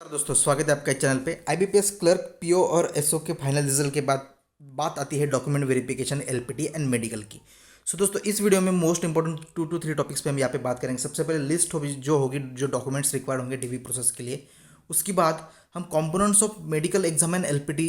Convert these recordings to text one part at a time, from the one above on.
दोस्तों स्वागत है आपका इस चैनल पे। आईबीपीएस क्लर्क पीओ और एसओ के फाइनल रिजल्ट के बाद बात आती है document verification LPT and medical की। सो दोस्तों इस वीडियो में मोस्ट इंपॉर्टेंट 2 to 3 टॉपिक्स पे हम यहाँ पे बात करेंगे। सबसे पहले लिस्ट होगी जो डॉक्यूमेंट्स रिक्वायर्ड होंगे डीवी प्रोसेस के लिए। उसके बाद हम components of medical exam and LPT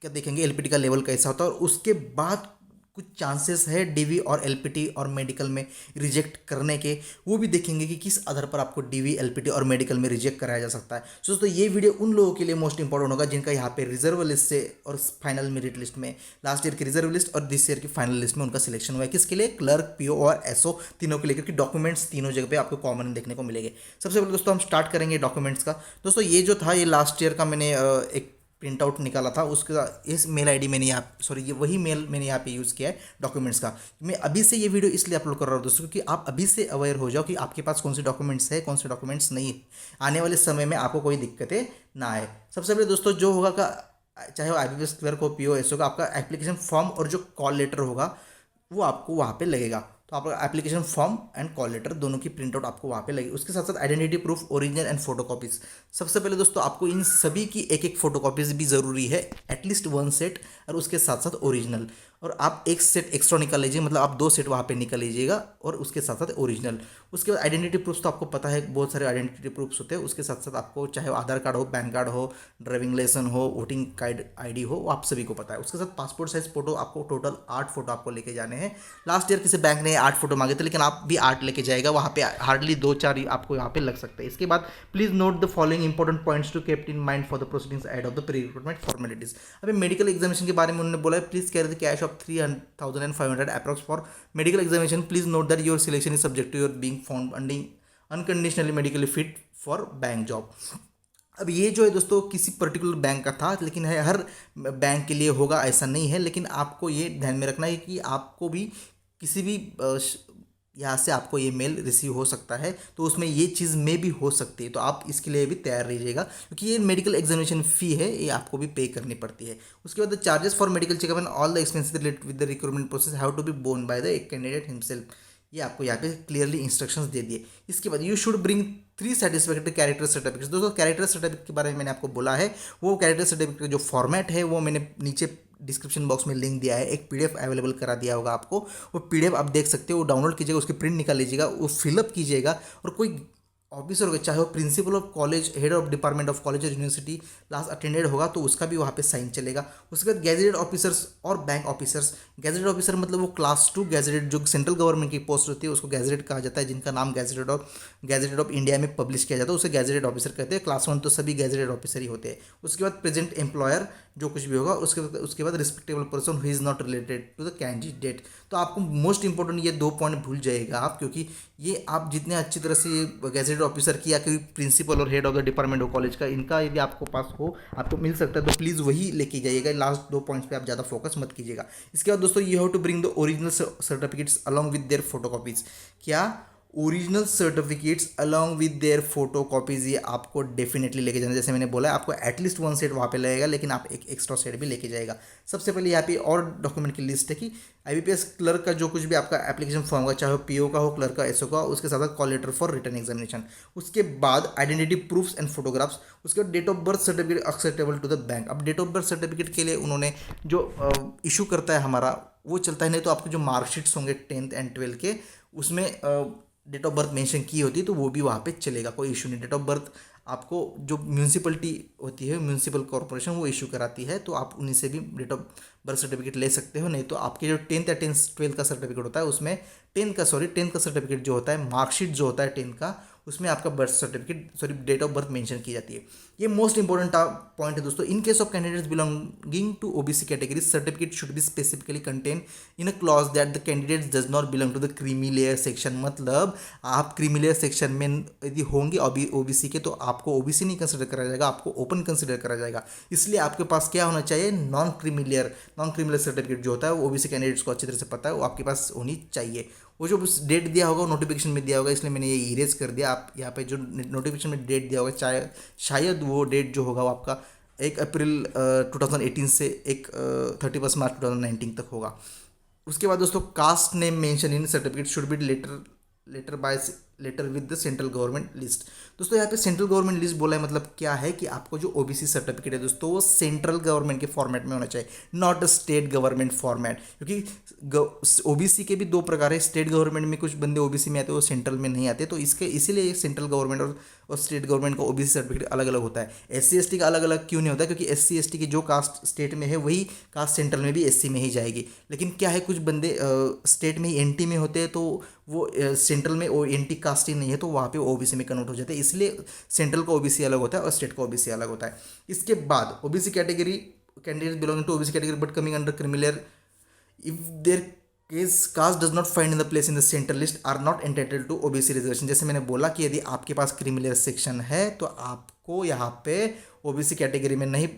का देखेंगे, एलपीटी का लेवल कैसा होता है। और उसके बाद कुछ चांसेस है डीवी और एलपीटी और मेडिकल में रिजेक्ट करने के, वो भी देखेंगे कि किस आधार पर आपको डीवी एलपीटी और मेडिकल में रिजेक्ट कराया जा सकता है। सो दोस्तों ये वीडियो उन लोगों के लिए मोस्ट इंपॉर्टेंट होगा जिनका यहाँ पे रिजर्व लिस्ट से और फाइनल मेरिट लिस्ट में लास्ट ईयर की रिजर्व लिस्ट और दिस ईयर की फाइनल लिस्ट में उनका सिलेक्शन हुआ है। किसके लिए? क्लर्क, पीओ और एसओ तीनों के लिए, क्योंकि डॉक्यूमेंट्स तीनों जगह पे आपको कॉमन देखने को मिलेंगे। सबसे पहले दोस्तों हम स्टार्ट करेंगे डॉक्यूमेंट्स का। दोस्तों ये जो था ये लास्ट ईयर का मैंने एक प्रिंट आउट निकाला था, उसका इस मेल आईडी मैंने यहाँ ये वही मेल मैंने यहाँ पे यूज़ किया है डॉक्यूमेंट्स का। मैं अभी से ये वीडियो इसलिए अपलोड कर रहा हूँ दोस्तों क्योंकि आप अभी से अवेयर हो जाओ कि आपके पास कौन से डॉक्यूमेंट्स है, कौन से डॉक्यूमेंट्स नहीं है, आने वाले समय में आपको कोई दिक्कतें ना आए। सबसे पहले दोस्तों जो होगा का, चाहे वो आईबीपीएस क्लर्क हो, पीओ, एसओ का, आपका एप्लीकेशन फॉर्म और जो कॉल लेटर होगा वो आपको वहाँ पे लगेगा। तो आपका application form and call letter दोनों की प्रिंट आउट आपको वहाँ पे लगेगी। उसके साथ साथ identity proof, original and photo copies. सबसे पहले दोस्तों आपको इन सभी की एक एक फोटो कॉपीज भी ज़रूरी है, एटलीस्ट 1 सेट, और उसके साथ साथ ओरिजिनल। और आप एक सेट एक्स्ट्रा निकाल लीजिए, मतलब आप 2 सेट वहाँ पे निकाल लीजिएगा और उसके साथ साथ ओरिजिनल। उसके बाद आइडेंटिटी प्रूफ्स तो आपको पता है बहुत सारे आइडेंटिटी प्रूफ्स होते हैं। उसके साथ साथ आपको चाहे वो आधार कार्ड हो, पैन कार्ड हो, ड्राइविंग लाइसेंस हो, वोटिंग कार्ड आईडी हो, वो आप सभी को पता है। उसके साथ पासपोर्ट साइज फोटो, आपको टोटल 8 फोटो आपको लेके जाने हैं। लास्ट ईयर किसी बैंक ने 8 फोटो मांगे थे, लेकिन आप भी 8 लेके जाएगा, वहाँ पे हार्डली 2-4 आपको यहाँ पे लग सकते हैं। इसके बाद please note the following important points to keep in mind for the proceedings ahead of the pre recruitment formalities. अभी मेडिकल एग्जामिनेशन के बारे में उन्होंने बोला है, please carry the cash of 3,500 approx for medical examination. Please note that your selection is subject to your being found unconditionally medically fit for bank job. अब ये जो है दोस्तों किसी पर्टिकुलर बैंक का था, लेकिन है हर बैंक के लिए होगा ऐसा नहीं है। लेकिन आपको ये ध्यान में रखना है कि आपको भी किसी भी यहाँ से आपको ये मेल रिसीव हो सकता है, तो उसमें ये चीज़ में भी हो सकती है, तो आप इसके लिए भी तैयार रहिएगा क्योंकि ये मेडिकल एग्जामिनेशन फ़ी है, ये आपको भी पे करनी पड़ती है। उसके बाद the charges for medical checkup and all the expenses related with the recruitment process have to be borne by the candidate himself. ये आपको यहाँ पे क्लियरली इंस्ट्रक्शंस दे दिए। इसके बाद you should bring 3 satisfactory character certificate. दोस्तों कैरेक्टर सर्टिफिकेट के बारे में मैंने आपको बोला है, वो कैरेक्टर सर्टिफिकेट का जो फॉर्मेट है वो मैंने नीचे डिस्क्रिप्शन बॉक्स में लिंक दिया है, एक पीडीएफ अवेलेबल करा दिया होगा आपको। वो पीडीएफ आप देख सकते हो, वो डाउनलोड कीजिएगा, उसकी प्रिंट निकाल लीजिएगा, वो फिलअप कीजिएगा। और कोई ऑफिसर होगा, चाहे वो principle of college, head of department of college और यूनिवर्सिटी लास्ट अटेंडेड होगा तो उसका भी वहाँ पे साइन चलेगा। उसके बाद गैजेटेड ऑफिसर्स और बैंक ऑफिसर्स। गैजेटेड ऑफिसर मतलब वो क्लास 2 गैजेटेड जो सेंट्रल गवर्नमेंट की पोस्ट होती है उसको गैजेटेड कहा जाता है, जिनका नाम गैजेटेड ऑफ इंडिया में पब्लिश किया जाता है उसे गैजेटेड ऑफिसर कहते हैं। क्लास 1 तो सभी गैजेटेड ऑफिसर ही होते हैं। उसके बाद प्रेजेंट एम्प्लॉयर जो कुछ भी होगा, उसके बाद respectable person who is not related to the candidate. तो आपको मोस्ट इंपॉर्टेंट ये 2 पॉइंट भूल जाइएगा आप, क्योंकि ये आप जितने अच्छी तरह से गैजेटेड ऑफिसर की या कोई प्रिंसिपल और head of the department of college का, इनका यदि आपको पास हो, आपको मिल सकता है, तो प्लीज़ वही लेके जाइएगा। लास्ट 2 पॉइंट्स पे आप ज़्यादा फोकस मत कीजिएगा। इसके बाद दोस्तों you have to bring the original certificates along with their photocopies. क्या? Original certificates along with their photocopies, ये आपको डेफिनेटली लेके जाना। जैसे मैंने बोला आपको एटलीस्ट 1 सेट वहाँ पे लगेगा, लेकिन आप एक एक्स्ट्रा सेट भी लेके जाएगा। सबसे पहले यहाँ पे और डॉक्यूमेंट की लिस्ट है कि आईबीपीएस क्लर्क का जो कुछ भी आपका एप्लीकेशन फॉर्म होगा, चाहे वो पीओ का हो, क्लर्क का, एसओ का, उसके साथ साथ call letter for written examination. उसके बाद आइडेंटिटी प्रूफ्स एंड फोटोग्राफ्स। उसके बाद date of birth certificate acceptable to the bank. अब डेट ऑफ बर्थ सर्टिफिकेट के लिए उन्होंने जो इशू करता है हमारा वो चलता है, नहीं तो आपके जो मार्कशीट्स होंगे 10th एंड 12th के, उसमें डेट ऑफ बर्थ मेंशन की होती है, तो वो भी वहाँ पे चलेगा, कोई इशू नहीं। डेट ऑफ बर्थ आपको जो म्यूनसिपलिटी होती है, म्यूनसिपल कॉर्पोरेशन, वो इशू कराती है, तो आप उन्हीं से भी डेट ऑफ बर्थ सर्टिफिकेट ले सकते हो। नहीं तो आपके जो 10th या 12th का सर्टिफिकेट होता है उसमें 10th का सर्टिफिकेट जो होता है, मार्कशीट जो होता है 10th का, उसमें आपका birth certificate date of birth mention की जाती है। ये मोस्ट इंपॉर्टेंट पॉइंट है दोस्तों। In case of candidates belonging to OBC category, certificate should be specifically contain in a clause that the candidate does not belong to the creamy layer section. मतलब आप creamy layer section में यदि होंगे OBC के, तो आपको OBC नहीं consider करा जाएगा, आपको ओपन कंसिडर करा जाएगा। इसलिए आपके पास क्या होना चाहिए? नॉन क्रीमी लेयर सर्टिफिकेट जो होता है वो ओबीसी कैंडिडेट्स को अच्छी तरह से पता है, वो आपके पास होनी चाहिए। वो जो डेट दिया होगा नोटिफिकेशन में दिया होगा, इसलिए मैंने ये इरेज कर दिया। आप यहाँ पे जो नोटिफिकेशन में डेट दिया होगा, शायद वो डेट जो होगा वो आपका 1 अप्रैल 2018 से 31 मार्च 2019 तक होगा। उसके बाद दोस्तों caste name mention in certificate should be letter by letter with the central government list. दोस्तों यहाँ पे सेंट्रल गवर्नमेंट लिस्ट बोला है मतलब क्या है कि आपको जो ओबीसी सर्टिफिकेट है दोस्तों वो सेंट्रल गवर्नमेंट के फॉर्मेट में होना चाहिए, not a state government format. क्योंकि ओबीसी के भी दो प्रकार है, स्टेट गवर्नमेंट में कुछ बंदे ओबीसी में आते हैं, वो सेंट्रल में नहीं आते, तो इसके इसीलिए सेंट्रल गवर्नमेंट और स्टेट गवर्नमेंट का ओबीसी सर्टिफिकेट अलग अलग होता है। एससी एसटी का अलग अलग क्यों नहीं होता? क्योंकि एससी एसटी की जो कास्ट स्टेट में है वही कास्ट सेंट्रल में भी एससी में ही जाएगी। लेकिन क्या है, कुछ बंदे स्टेट में ही एनटी में होते हैं, तो वो सेंट्रल में वो एनटी कास्ट ही नहीं है, तो वहाँ पे ओबीसी में कन्वर्ट हो जाते हैं। इसलिए सेंट्रल का ओबीसी अलग होता है और स्टेट का ओबीसी अलग होता है। इसके बाद OBC category candidate belonging to OBC category but coming under criminal, if their case caste does not find in the place in the central list are not entitled to OBC reservation. जैसे मैंने बोला कि यदि आपके पास criminal section है तो आपको यहाँ पे ओबीसी कैटेगरी में नहीं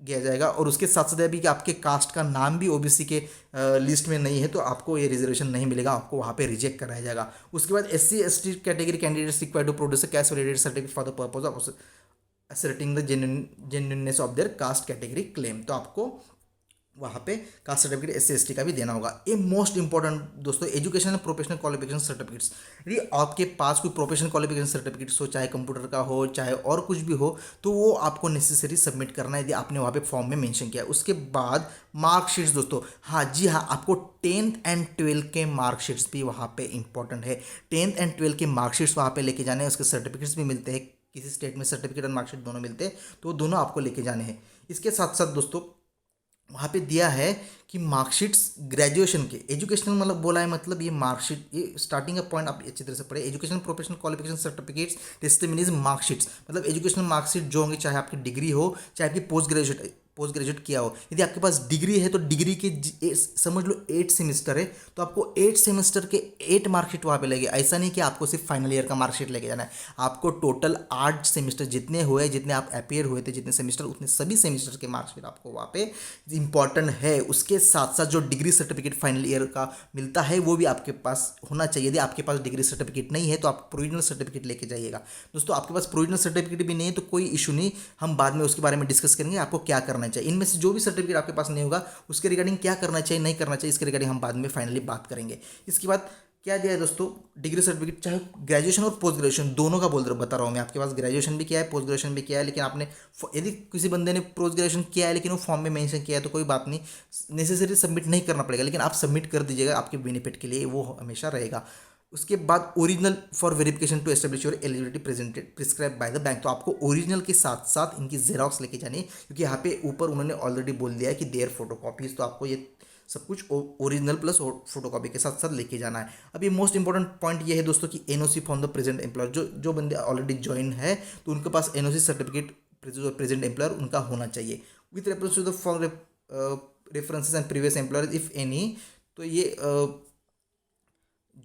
किया जाएगा, और उसके साथ साथ भी कि आपके कास्ट का नाम भी ओबीसी के लिस्ट में नहीं है तो आपको ये रिजर्वेशन नहीं मिलेगा, आपको वहाँ पे रिजेक्ट कराया जाएगा। उसके बाद SC ST category candidates required to produce a caste validated certificate for the purpose of asserting the genuineness of their caste category claim। तो आपको वहाँ पे कास्ट सर्टिफिकेट एस सी का भी देना होगा। ये मोस्ट इंपॉर्टेंट दोस्तों education and professional qualification certificates. यदि आपके पास कोई प्रोफेशनल क्वालिफिकेशन सर्टिफिकेट्स हो, चाहे कंप्यूटर का हो चाहे और कुछ भी हो, तो वो आपको नेसेसरी सबमिट करना है यदि आपने वहाँ पे फॉर्म में मेंशन किया है। उसके बाद मार्कशीट्स दोस्तों, हाँ जी हाँ, आपको 10th एंड 12th के मार्कशीट्स भी वहाँ पे इंपॉर्टेंट है। 10th एंड 12th के मार्कशीट्स वहाँ पे लेके जाने हैं। उसके सर्टिफिकेट्स भी मिलते हैं, किसी स्टेट में सर्टिफिकेट और मार्कशीट दोनों मिलते हैं, तो दोनों आपको लेके जाने हैं। इसके साथ साथ दोस्तों वहाँ पे दिया है कि मार्कशीट्स ग्रेजुएशन के, एजुकेशनल मतलब बोला है, मतलब ये मार्कशीट, ये स्टार्टिंग का पॉइंट आप अच्छी तरह से पढ़े। Educational professional qualification certificates testimonies marksheets, मतलब एजुकेशनल मार्कशीट जो होंगे, चाहे आपकी डिग्री हो चाहे आपकी पोस्ट ग्रेजुएट किया हो। यदि आपके पास डिग्री है तो डिग्री के समझ लो 8 सेमेस्टर है, तो आपको 8 सेमेस्टर के 8 मार्कशीट वहाँ पे लगेगी। ऐसा नहीं कि आपको सिर्फ फाइनल ईयर का मार्कशीट लेके जाना है, आपको टोटल 8 सेमेस्टर जितने हुए, जितने आप अपियर हुए थे, जितने सेमेस्टर, उतने सभी सेमेस्टर के मार्कशीट आपको वहाँ पे इंपॉर्टेंट है। उसके साथ साथ जो डिग्री सर्टिफिकेट फाइनल ईयर का मिलता है वो भी आपके पास होना चाहिए। यदि आपके पास डिग्री सर्टिफिकेट नहीं है तो आप प्रोविजनल सर्टिफिकेट लेके जाइएगा। दोस्तों आपके पास प्रोविजनल सर्टिफिकेट भी नहीं है तो कोई इशू नहीं, हम बाद में उसके बारे में डिस्कस करेंगे आपको क्या करना चाहिए। इनमें से जो भी सर्टिफिकेट आपके पास नहीं होगा उसके रिगार्डिंग क्या करना चाहिए नहीं करना चाहिए, इसके रिगार्डिंग हम बाद में फाइनली बात करेंगे। इसके बाद क्या दिया है दोस्तों, डिग्री सर्टिफिकेट, चाहे ग्रेजुएशन और पोस्ट ग्रेजुएशन दोनों का बता रहा हूँ मैं। आपके पास ग्रेजुएशन भी किया है, पोस्ट ग्रेजुएशन भी किया है, लेकिन आपने यदि किसी बंदे ने पोस्ट ग्रेजुएशन किया है लेकिन वो फॉर्म में मेंशन किया है तो कोई बात नहीं, नेसेसरी सबमिट नहीं करना पड़ेगा, लेकिन आप सबमिट कर दीजिएगा, आपके बेनिफिट के लिए वो हमेशा रहेगा। उसके बाद original for verification to establish your eligibility presented prescribe by the bank, तो आपको ओरिजिनल के साथ साथ इनकी जेरॉक्स लेके जानी है, क्योंकि यहाँ पे ऊपर उन्होंने ऑलरेडी बोल दिया है कि देयर फोटोकॉपीज, तो आपको ये सब कुछ ओरिजिनल प्लस फोटोकॉपी के साथ साथ लेके जाना है। अब ये मोस्ट इंपॉर्टेंट पॉइंट ये है दोस्तों कि NOC from the present employer, जो बंदे ऑलरेडी ज्वाइन है तो उनके पास एनओसी सर्टिफिकेट प्रेजेंट एम्प्लॉयर उनका होना चाहिए with reference to the for references and previous employer if any. तो ये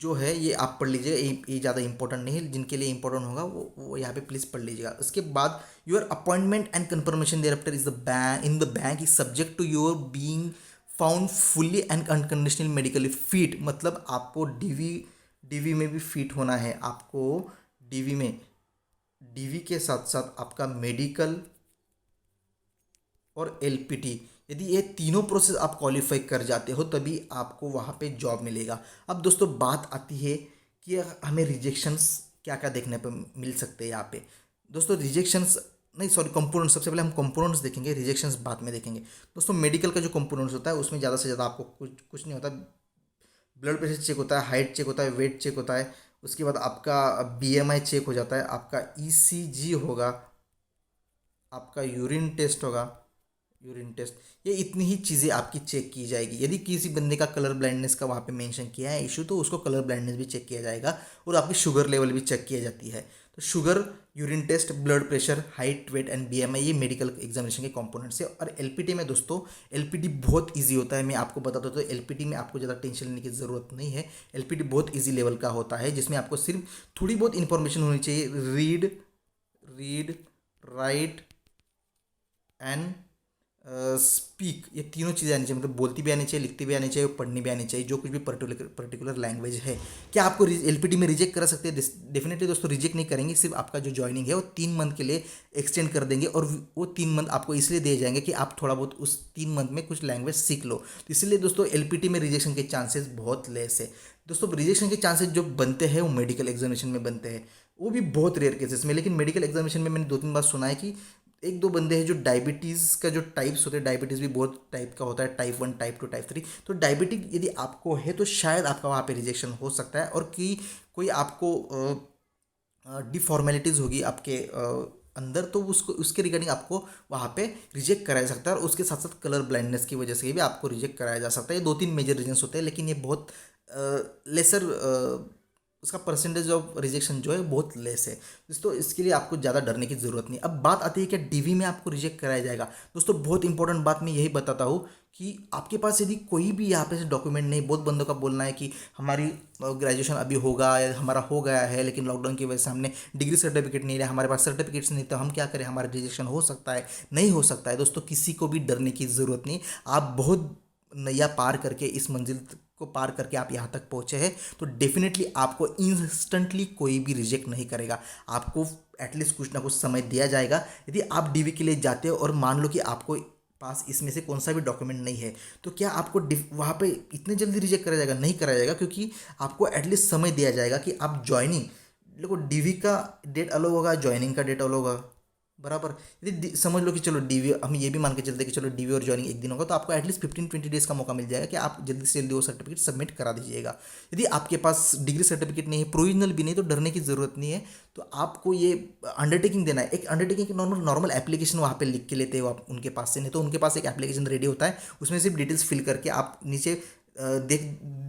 जो है ये आप पढ़ लीजिएगा, ये ज़्यादा इंपॉर्टेंट नहीं है, जिनके लिए इंपॉर्टेंट होगा वो यहाँ पे प्लीज़ पढ़ लीजिएगा। उसके बाद your appointment and confirmation thereafter is the bank in the bank is subject to your being found fully and unconditionally medically fit, मतलब आपको डीवी में भी फिट होना है, आपको डीवी के साथ साथ आपका मेडिकल और एलपीटी, यदि ये तीनों प्रोसेस आप क्वालिफाई कर जाते हो तभी आपको वहाँ पे जॉब मिलेगा। अब दोस्तों बात आती है कि हमें रिजेक्शंस क्या क्या देखने पर मिल सकते हैं यहाँ पे। दोस्तों रिजेक्शंस नहीं, सॉरी, कंपोनेंट्स, सबसे पहले हम कंपोनेंट्स देखेंगे, रिजेक्शंस बाद में देखेंगे। दोस्तों मेडिकल का जो कंपोनेंट्स होता है उसमें ज़्यादा से ज़्यादा आपको कुछ नहीं होता, ब्लड प्रेशर चेक होता है, हाइट चेक होता है, वेट चेक होता है, उसके बाद आपका बीएमआई चेक हो जाता है, आपका ईसीजी होगा, आपका यूरिन टेस्ट होगा, ये इतनी ही चीज़ें आपकी चेक की जाएगी। यदि किसी बंदे का कलर ब्लाइंडनेस का वहाँ पे मेंशन किया है इशू, तो उसको कलर ब्लाइंडनेस भी चेक किया जाएगा और आपकी शुगर लेवल भी चेक किया जाती है। तो sugar, urine test, blood pressure, height, weight and BMI, ये मेडिकल एग्जामिनेशन के कंपोनेंट्स है। और एलपीटी में दोस्तों, एलपीटी बहुत ईजी होता है, मैं आपको बताता हूँ। तो एलपीटी में आपको ज़्यादा टेंशन लेने की ज़रूरत नहीं है, एलपीटी बहुत ईजी लेवल का होता है, जिसमें आपको सिर्फ थोड़ी बहुत इंफॉर्मेशन होनी चाहिए, रीड, राइट एंड स्पीक, ये तीनों चीज़ें आनी चाहिए, मतलब बोलती भी आनी चाहिए, लिखती भी आनी चाहिए, पढ़नी भी आनी चाहिए, जो कुछ भी पर्टिकुलर लैंग्वेज है। क्या आपको एलपीटी में रिजेक्ट करा सकते हैं? डेफिनेटली दोस्तों रिजेक्ट नहीं करेंगे, सिर्फ आपका जो ज्वाइनिंग है वो 3 मंथ के लिए एक्सटेंड कर देंगे, और वो 3 मंथ आपको इसलिए दिए जाएंगे कि आप थोड़ा बहुत उस 3 मंथ में कुछ लैंग्वेज सीख लो। तो इसलिए दोस्तों एलपीटी में रिजेक्शन के चांसेस बहुत लेस है। दोस्तों रिजेक्शन के चांसेस जो बनते हैं वो मेडिकल एग्जामिनेशन में बनते हैं, वो भी बहुत रेयर केसेस में। लेकिन मेडिकल एग्जामिनेशन में मैंने 2-3 बार सुना है कि एक दो बंदे हैं जो डायबिटीज़ का जो टाइप्स होते हैं, डायबिटीज़ भी बहुत टाइप का होता है, टाइप 1, टाइप 2, टाइप 3। तो डायबिटिक यदि आपको है तो शायद आपका वहाँ पे रिजेक्शन हो सकता है, और कि कोई आपको डिफॉर्मेलिटीज़ होगी आपके अंदर, तो उसको उसके रिगार्डिंग आपको वहाँ पे रिजेक्ट कराया जा सकता है, और उसके साथ साथ कलर ब्लाइंडनेस की वजह से भी आपको रिजेक्ट कराया जा सकता है। ये 2-3 मेजर रीजन्स होते हैं, लेकिन ये बहुत लेसर, उसका परसेंटेज ऑफ रिजेक्शन जो है बहुत लेस है दोस्तों। इसके लिए आपको ज़्यादा डरने की ज़रूरत नहीं। अब बात आती है कि डीवी में आपको रिजेक्ट कराया जाएगा। दोस्तों बहुत इंपॉर्टेंट बात मैं यही बताता हूँ कि आपके पास यदि कोई भी यहाँ पे से डॉक्यूमेंट नहीं, बहुत बंदों का बोलना है कि हमारी ग्रेजुएशन अभी होगा या हमारा हो गया है, लेकिन लॉकडाउन की वजह से हमने डिग्री सर्टिफिकेट नहीं लिया, हमारे पास सर्टिफिकेट्स नहीं, तो हम क्या करें, हमारा रिजेक्शन हो सकता है, नहीं हो सकता है। दोस्तों किसी को भी डरने की ज़रूरत नहीं। आप बहुत नैया पार करके, इस मंजिल को पार करके आप यहाँ तक पहुँचे हैं, तो डेफिनेटली आपको इंस्टेंटली कोई भी रिजेक्ट नहीं करेगा। आपको एटलीस्ट कुछ ना कुछ समय दिया जाएगा। यदि आप डीवी के लिए जाते हो और मान लो कि आपको पास इसमें से कौन सा भी डॉक्यूमेंट नहीं है, तो क्या आपको वहाँ पे इतने जल्दी रिजेक्ट करा जाएगा? नहीं करा जाएगा, क्योंकि आपको एटलीस्ट समय दिया जाएगा कि आप ज्वाइनिंग, देखो डीवी का डेट अलग होगा, ज्वाइनिंग का डेट अलग होगा, बराबर। यदि समझ लो कि चलो डीवी, हम ये भी मान के चलते हैं कि चलो डीवी और ज्वाइनिंग एक दिन होगा, तो आपको एटलीस्ट 15-20 डेज का मौका मिल जाएगा कि आप जल्दी से जल्दी वो सर्टिफिकेट सबमिट करा दीजिएगा। यदि आपके पास डिग्री सर्टिफिकेट नहीं है, प्रोविजनल भी नहीं, तो डरने की ज़रूरत नहीं है। तो आपको ये अंडरटेकिंग देना है, एक अंडरटेकिंग की नॉर्मल एप्लीकेशन वहाँ पे लिख के लेते हो आप उनके पास से, नहीं तो उनके पास एक एप्लीकेशन रेडी होता है, उसमें सिर्फ डिटेल्स फिल करके आप नीचे देख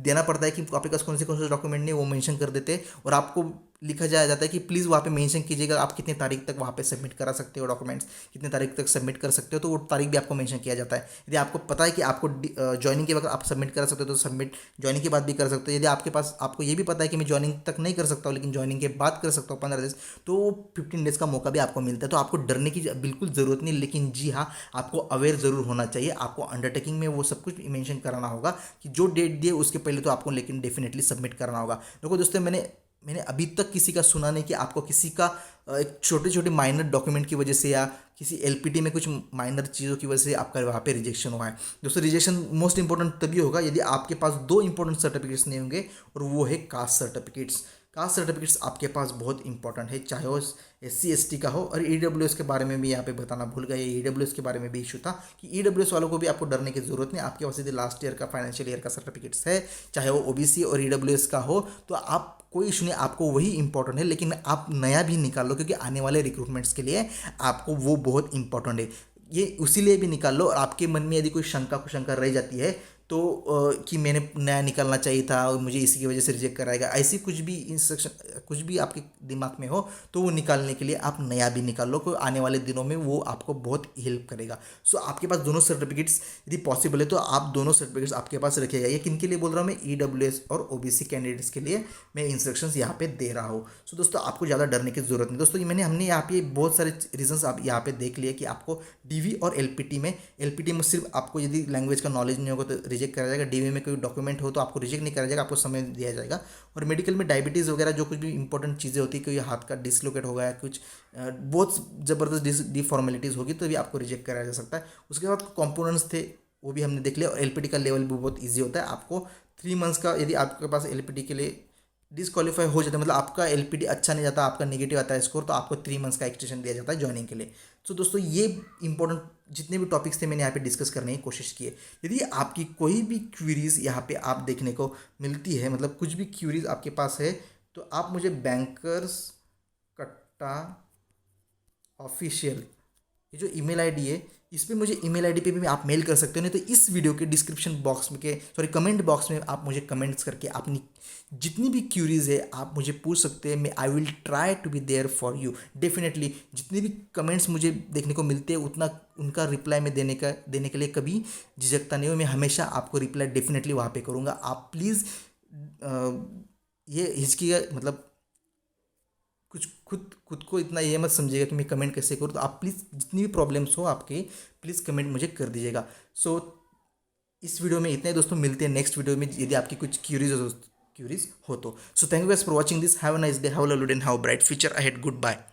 देना पड़ता है कि आपके पास कौन से डॉक्यूमेंट नहीं, वो मेंशन कर देते हैं, और आपको लिखा जाया जाता है कि प्लीज़ वहाँ पे मेंशन कीजिएगा आप कितने तारीख तक वहाँ पे सबमिट करा सकते हो डॉक्यूमेंट्स, कितने तारीख तक सबमिट कर सकते हो, तो वो तारीख भी आपको मेंशन किया जाता है। यदि आपको पता है कि आपको ज्वाइनिंग के वक्त आप सबमिट करा सकते हो, तो सबमिट ज्वाइनिंग के बाद भी कर सकते हो। यदि आपके पास, आपको ये भी पता है कि मैं ज्वाइनिंग तक नहीं कर सकता हूँ, लेकिन ज्वाइनिंग के बाद कर सकता हूँ 15 दिन, तो 15 डेज का मौका भी आपको मिलता है। तो आपको डरने की बिल्कुल ज़रूरत नहीं, लेकिन जी हाँ, आपको अवेयर ज़रूर होना चाहिए। आपको अंडरटेकिंग में वो सब कुछ मेंशन कराना होगा कि जो डेट दिए उसके पहले तो आपको लेकिन डेफिनेटली सबमिट करना होगा। देखो दोस्तों, मैंने अभी तक किसी का सुना नहीं कि आपको किसी का एक छोटे छोटे माइनर डॉक्यूमेंट की वजह से या किसी एलपीटी में कुछ माइनर चीज़ों की वजह से आपका वहाँ पे रिजेक्शन हुआ है। दोस्तों रिजेक्शन मोस्ट इंपॉर्टेंट तभी होगा यदि आपके पास 2 इंपॉर्टेंट सर्टिफिकेट्स नहीं होंगे, और वो है कास्ट सर्टिफिकेट्स। कास्ट सर्टिफिकेट्स आपके पास बहुत इंपॉर्टेंट है, चाहे वो SC ST का हो। और EWS के बारे में भी यहाँ पे बताना भूल गए, EWS के बारे में भी इशू था कि EWS वालों को भी आपको डरने की जरूरत नहीं। आपके पास यदि लास्ट ईयर का फाइनेंशियल ईयर का सर्टिफिकेट्स है, चाहे वो OBC और EWS का हो, तो आप कोई इशू नहीं, आपको वही इंपॉर्टेंट है। लेकिन आप नया भी निकाल लो, क्योंकि आने वाले रिक्रूटमेंट्स के लिए आपको वो बहुत इंपॉर्टेंट है। ये उसीलिए भी निकाल लो। और आपके मन में यदि कोई शंका कुशंका रह जाती है, तो कि मैंने नया निकालना चाहिए था और मुझे इसी की वजह से रिजेक्ट कराएगा, ऐसी कुछ भी इंस्ट्रक्शन, कुछ भी आपके दिमाग में हो, तो वो निकालने के लिए आप नया भी निकाल लो, कोई आने वाले दिनों में वो आपको बहुत हेल्प करेगा। सो आपके पास दोनों सर्टिफिकेट्स यदि पॉसिबल है तो आप दोनों सर्टिफिकेट्स आपके पास रखिएगा। ये किन के लिए बोल रहा हूँ मैं? EWS और OBC कैंडिडेट्स के लिए मैं इंस्ट्रक्शंस यहाँ पे दे रहा हूँ। सो दोस्तों आपको ज़्यादा डरने की जरूरत नहीं। दोस्तों ये हमने यहाँ पे बहुत सारे रीजंस आप यहाँ पे देख लिए कि आपको डीवी और एलपीटी में सिर्फ आपको यदि लैंग्वेज का नॉलेज नहीं होगा तो रिजेक्ट करा जाएगा। डीवी में कोई डॉक्यूमेंट हो तो आपको रिजेक्ट नहीं करा जाएगा, आपको समय दिया जाएगा। और मेडिकल में डायबिटीज़ वगैरह जो कुछ भी इंपॉर्टेंट चीज़ें होती है, कोई हाथ का डिसलोकेट हो गया, कुछ बहुत ज़बरदस्त डिफॉर्मेलिटीज़ होगी, तो भी आपको रिजेक्ट कराया जा सकता है। उसके बाद कंपोनेंट्स थे, वो भी हमने देख लिया। और एलपीटी का लेवल भी बहुत ईजी होता है। आपको 3 मंथ्स का, यदि आपके पास एलपीटी के लिए डिसक्वालीफाई हो जाता है, मतलब आपका एलपीटी अच्छा नहीं जाता, आपका नेगेटिव आता है स्कोर, तो आपको 3 मंथ्स का एक्सटेंशन दिया जाता है ज्वाइनिंग के लिए। तो दोस्तों ये इंपॉर्टेंट जितने भी टॉपिक्स थे मैंने यहाँ पे डिस्कस करने की कोशिश की है। यदि आपकी कोई भी क्वेरीज यहाँ पे आप देखने को मिलती है, मतलब कुछ भी क्वेरीज आपके पास है, तो आप मुझे बैंकर्स कट्टा ऑफिशियल, ये जो ईमेल आईडी है, इस पे मुझे ईमेल आईडी पे भी आप मेल कर सकते हो, नहीं तो इस वीडियो के डिस्क्रिप्शन बॉक्स में कमेंट बॉक्स में आप मुझे कमेंट्स करके अपनी जितनी भी क्यूरीज है आप मुझे पूछ सकते हैं। मैं I will try to be there for you definitely. जितने भी कमेंट्स मुझे देखने को मिलते हैं उतना उनका रिप्लाई मैं देने के लिए कभी झिझकता नहीं हूँ। मैं हमेशा आपको रिप्लाई डेफिनेटली वहाँ पे करूँगा। आप प्लीज़ ये हिचकी मतलब कुछ खुद को इतना ये मत समझिएगा कि मैं कमेंट कैसे करूँ। तो आप प्लीज़ जितनी भी प्रॉब्लम्स हो आपके, प्लीज़ कमेंट मुझे कर दीजिएगा। सो इस वीडियो में इतना ही दोस्तों, मिलते हैं नेक्स्ट वीडियो में यदि आपकी कुछ क्यूरीज हो तो। So thank you guys for watching this. Have a nice day, have a lovely day and have a bright future ahead. Good bye.